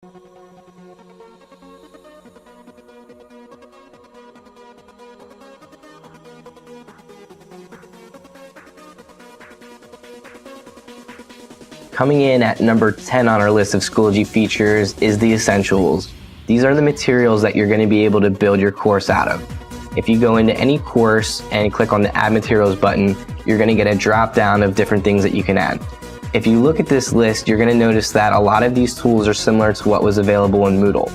Coming in at number 10 on our list of Schoology features is the essentials. These are the materials that you're going to be able to build your course out of. If you go into any course and click on the Add Materials button, you're going to get a drop down of different things that you can add. If you look at this list, you're going to notice that a lot of these tools are similar to what was available in Moodle.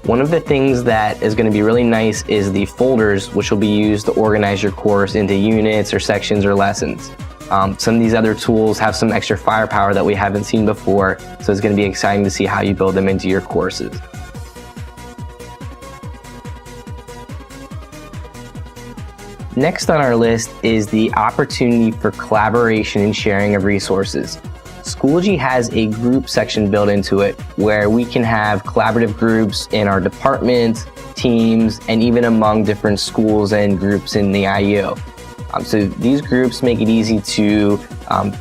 One of the things that is going to be really nice is the folders, which will be used to organize your course into units or sections or lessons. Some of these other tools have some extra firepower that we haven't seen before, so it's going to be exciting to see how you build them into your courses. Next on our list is the opportunity for collaboration and sharing of resources. Schoology has a group section built into it where we can have collaborative groups in our department, teams, and even among different schools and groups in the IU. So these groups make it easy to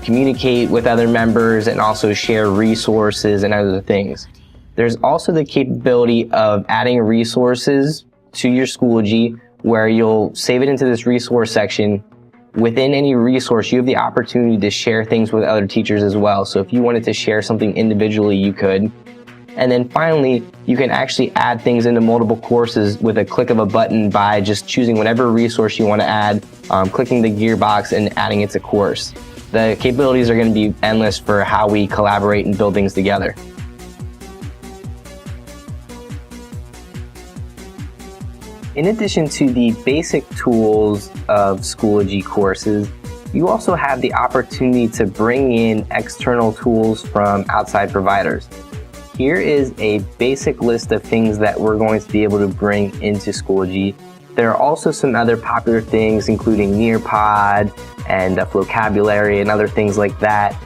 communicate with other members and also share resources and other things. There's also the capability of adding resources to your Schoology where you'll save it into this resource section. Within any resource, you have the opportunity to share things with other teachers as well. So if you wanted to share something individually, you could. And then finally, you can actually add things into multiple courses with a click of a button by just choosing whatever resource you want to add, clicking the gearbox and adding it to course. The capabilities are going to be endless for how we collaborate and build things together. In addition to the basic tools of Schoology courses, you also have the opportunity to bring in external tools from outside providers. Here is a basic list of things that we're going to be able to bring into Schoology. There are also some other popular things, including Nearpod and vocabulary and other things like that.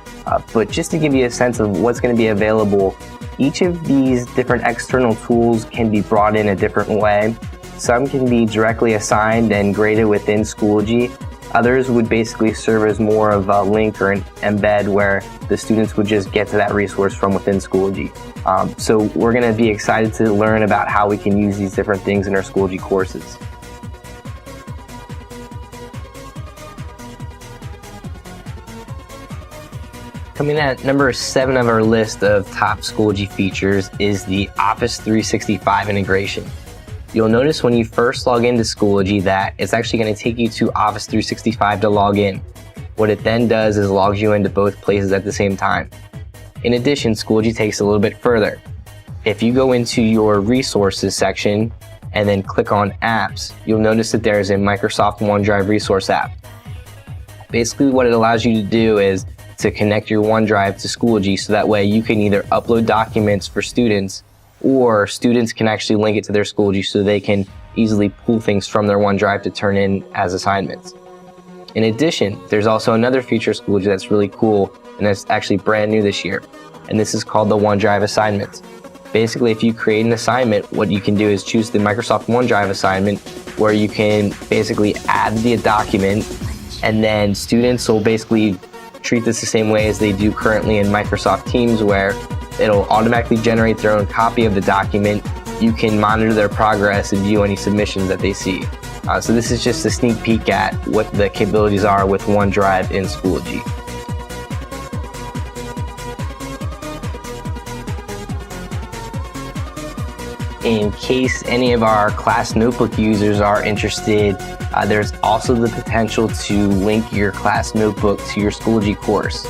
But just to give you a sense of what's going to be available, each of these different external tools can be brought in a different way. Some can be directly assigned and graded within Schoology. Others would basically serve as more of a link or an embed where the students would just get to that resource from within Schoology. So we're going to be excited to learn about how we can use these different things in our Schoology courses. Coming at number 7 of our list of top Schoology features is the Office 365 integration. You'll notice when you first log into Schoology that it's actually going to take you to Office 365 to log in. What it then does is logs you into both places at the same time. In addition, Schoology takes it a little bit further. If you go into your resources section and then click on apps, you'll notice that there's a Microsoft OneDrive resource app. Basically what it allows you to do is to connect your OneDrive to Schoology so that way you can either upload documents for students or students can actually link it to their Schoology so they can easily pull things from their OneDrive to turn in as assignments. In addition, there's also another feature of Schoology that's really cool and that's actually brand new this year, and this is called the OneDrive assignments. Basically, if you create an assignment, what you can do is choose the Microsoft OneDrive assignment where you can basically add the document, and then students will basically treat this the same way as they do currently in Microsoft Teams, where it'll automatically generate their own copy of the document. You can monitor their progress and view any submissions that they see. So this is just a sneak peek at what the capabilities are with OneDrive in Schoology. In case any of our class notebook users are interested, there's also the potential to link your class notebook to your Schoology course.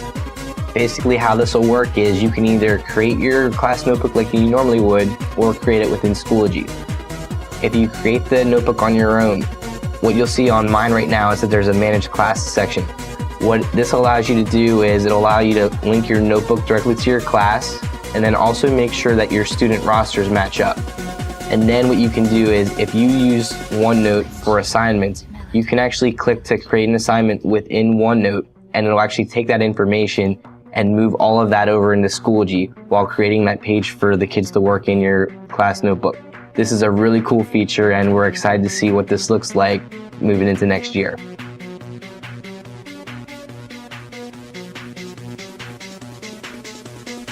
Basically how this will work is you can either create your class notebook like you normally would or create it within Schoology. If you create the notebook on your own, what you'll see on mine right now is that there's a manage classes section. What this allows you to do is it'll allow you to link your notebook directly to your class and then also make sure that your student rosters match up. And then what you can do is if you use OneNote for assignments, you can actually click to create an assignment within OneNote and it'll actually take that information and move all of that over into Schoology while creating that page for the kids to work in your class notebook. This is a really cool feature and we're excited to see what this looks like moving into next year.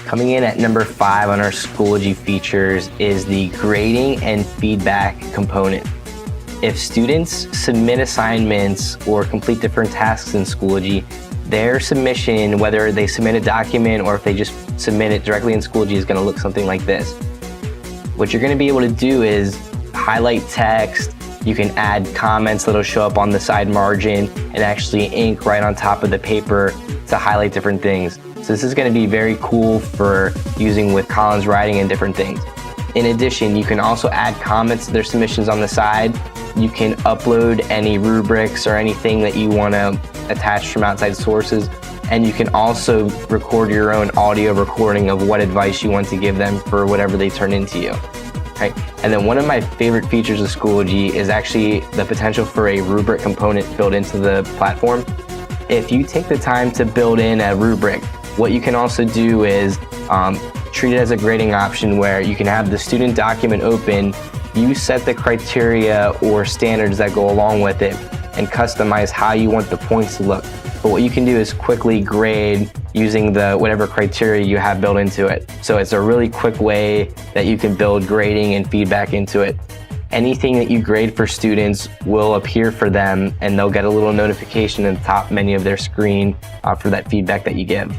Coming in at number 5 on our Schoology features is the grading and feedback component. If students submit assignments or complete different tasks in Schoology, their submission, whether they submit a document or if they just submit it directly in Schoology, is going to look something like this. What you're going to be able to do is highlight text. You can add comments that'll show up on the side margin and actually ink right on top of the paper to highlight different things. So this is going to be very cool for using with Collins writing and different things. In addition, you can also add comments to their submissions on the side. You can upload any rubrics or anything that you want to attach from outside sources. And you can also record your own audio recording of what advice you want to give them for whatever they turn into you. Right? And then one of my favorite features of Schoology is actually the potential for a rubric component built into the platform. If you take the time to build in a rubric, what you can also do is treat it as a grading option where you can have the student document open, you set the criteria or standards that go along with it, and customize how you want the points to look. But what you can do is quickly grade using the whatever criteria you have built into it. So it's a really quick way that you can build grading and feedback into it. Anything that you grade for students will appear for them, and they'll get a little notification in the top menu of their screen for that feedback that you give.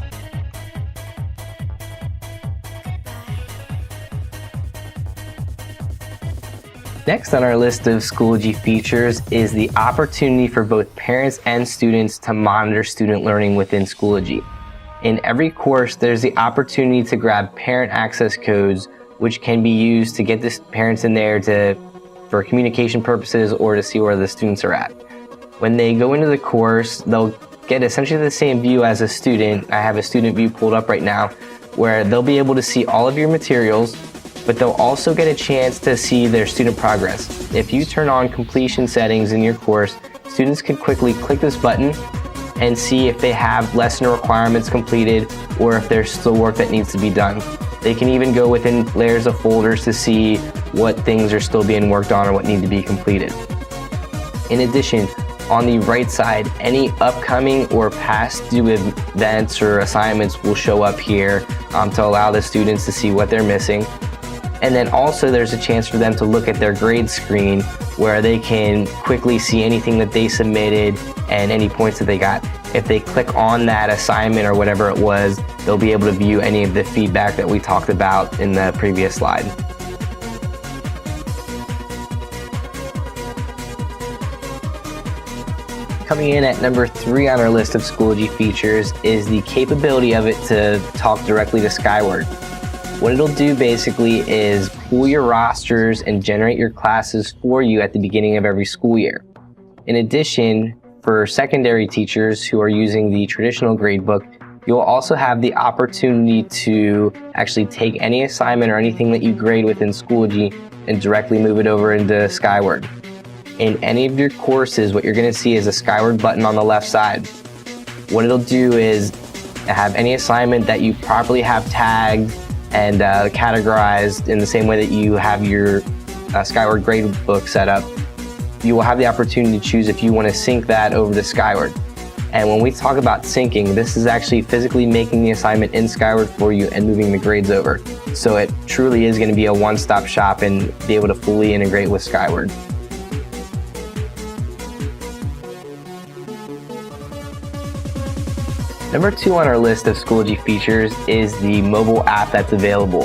Next on our list of Schoology features is the opportunity for both parents and students to monitor student learning within Schoology. In every course, there's the opportunity to grab parent access codes, which can be used to get the parents in there for communication purposes or to see where the students are at. When they go into the course, they'll get essentially the same view as a student. I have a student view pulled up right now, where they'll be able to see all of your materials, but they'll also get a chance to see their student progress. If you turn on completion settings in your course, students can quickly click this button and see if they have lesson requirements completed or if there's still work that needs to be done. They can even go within layers of folders to see what things are still being worked on or what need to be completed. In addition, on the right side, any upcoming or past due events or assignments will show up here to allow the students to see what they're missing. And then also there's a chance for them to look at their grade screen where they can quickly see anything that they submitted and any points that they got. If they click on that assignment or whatever it was, they'll be able to view any of the feedback that we talked about in the previous slide. Coming in at number 3 on our list of Schoology features is the capability of it to talk directly to Skyward. What it'll do basically is pull your rosters and generate your classes for you at the beginning of every school year. In addition, for secondary teachers who are using the traditional gradebook, you'll also have the opportunity to actually take any assignment or anything that you grade within Schoology and directly move it over into Skyward. In any of your courses, what you're going to see is a Skyward button on the left side. What it'll do is have any assignment that you properly have tagged and categorized in the same way that you have your Skyward gradebook set up. You will have the opportunity to choose if you want to sync that over to Skyward. And when we talk about syncing, this is actually physically making the assignment in Skyward for you and moving the grades over. So it truly is going to be a one-stop shop and be able to fully integrate with Skyward. Number 2 on our list of Schoology features is the mobile app that's available.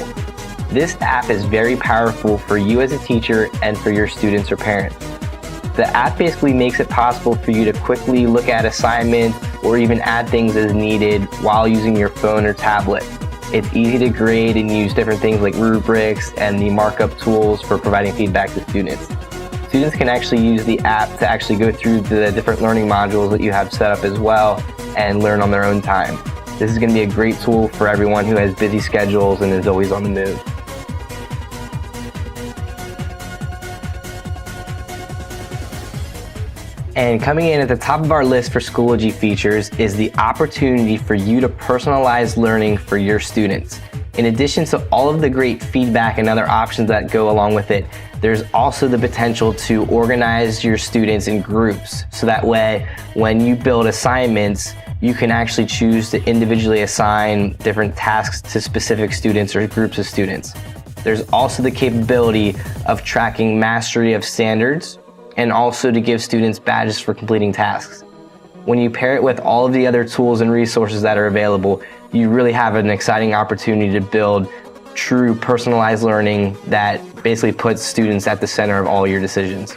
This app is very powerful for you as a teacher and for your students or parents. The app basically makes it possible for you to quickly look at assignments or even add things as needed while using your phone or tablet. It's easy to grade and use different things like rubrics and the markup tools for providing feedback to students. Students can actually use the app to actually go through the different learning modules that you have set up as well and learn on their own time. This is going to be a great tool for everyone who has busy schedules and is always on the move. And coming in at the top of our list for Schoology features is the opportunity for you to personalize learning for your students. In addition to all of the great feedback and other options that go along with it, there's also the potential to organize your students in groups. So that way, when you build assignments, you can actually choose to individually assign different tasks to specific students or groups of students. There's also the capability of tracking mastery of standards and also to give students badges for completing tasks. When you pair it with all of the other tools and resources that are available, you really have an exciting opportunity to build true personalized learning that basically puts students at the center of all your decisions.